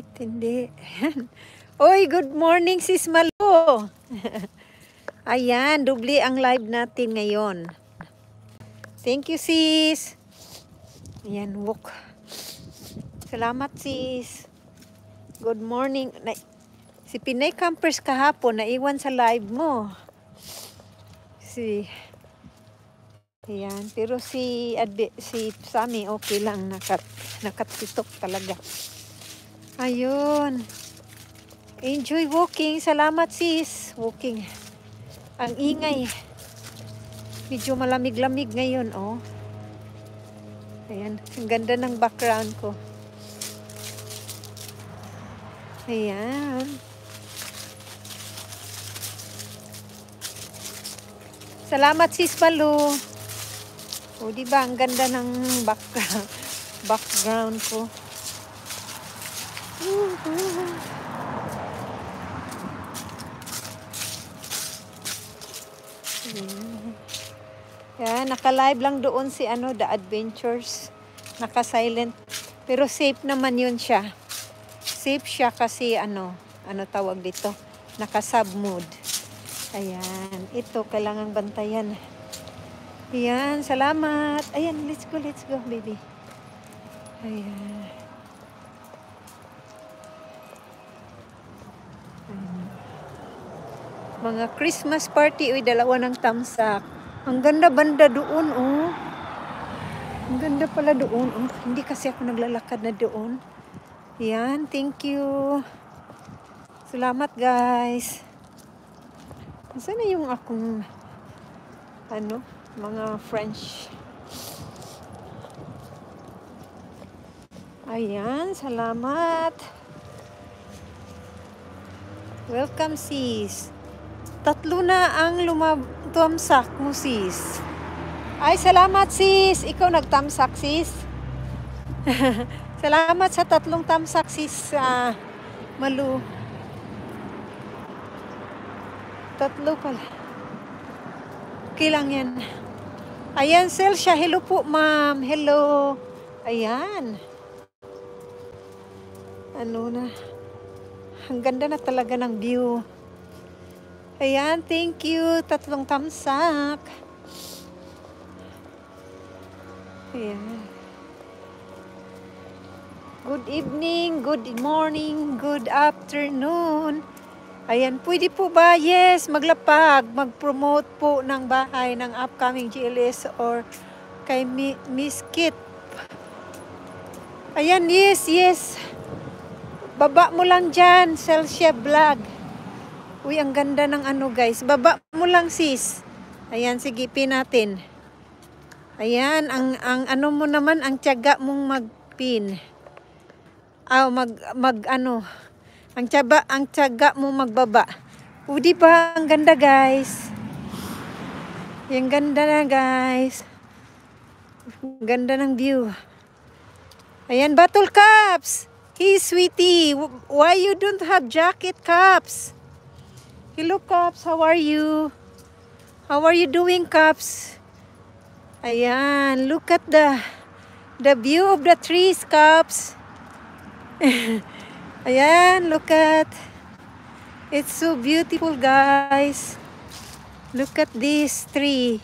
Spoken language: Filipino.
Wait, hindi. Oy, good morning sis Malo. Ayan, dubli ang live natin ngayon. Thank you sis. Ayan, walk. Salamat sis. Good morning. Si Pinay Campers kahapon, naiwan sa live mo. Ayan, pero si Sammy okay lang, nakatitok talaga. Ayun. Enjoy walking. Salamat sis. Walking. Ang ingay. Medyo malamig-lamig ngayon, oh. Ayan, ang ganda ng background ko. Ayan. Salamat sis Balu. O, diba ang ganda ng background ko. Yan, naka-live lang doon si The Adventures. Naka-silent. Pero safe naman yun siya. Safe siya kasi ano tawag dito? Naka-sub mode. Ayan, ito kailangang bantayan. Ayan, salamat. Ayan, let's go baby. Ayan. Mga Christmas party, dalawa ng tamsak. Ang ganda banda doon, oh. Ang ganda pala doon, oh. Hindi kasi ako naglalakad na doon. Yan, thank you. Salamat, guys. Saan na yung akong, mga French. Ayan, salamat. Welcome, sis. 3 na ang tumsak mo, sis. Ay, salamat, sis. Ikaw nagtamsak, sis. Salamat sa 3 tamsak, sis Malu. 3 pala. Okay lang yan. Ayan, Celsia. Hello po, ma'am. Hello. Ayan. Ang ganda na talaga ng view. Ayan, thank you. 3 tamsak. Ayan. Good evening, good morning, good afternoon. Ayan, pwede po ba? Yes, maglapag, mag-promote po ng bahay ng upcoming GLS or kay Miss Kit. Ayan, yes. Baba mo lang dyan, Celsia Vlog. Uy, ang ganda ng guys. Baba mo lang, sis. Ayan, sige, pin natin. Ayan, ang mo naman, ang tiyaga mong mag-pin. Ang tiyaga mo magbaba. O, diba? Ang ganda, guys. Yung ganda na, guys. Ang ganda ng view. Ayan, Battle Caps. Hey, sweetie. Why you don't have jacket, Caps? Hello, Caps. How are you? How are you doing, Caps? Ayan, look at the view of the trees, Caps. Ayan, look at. It's so beautiful, guys. Look at this tree.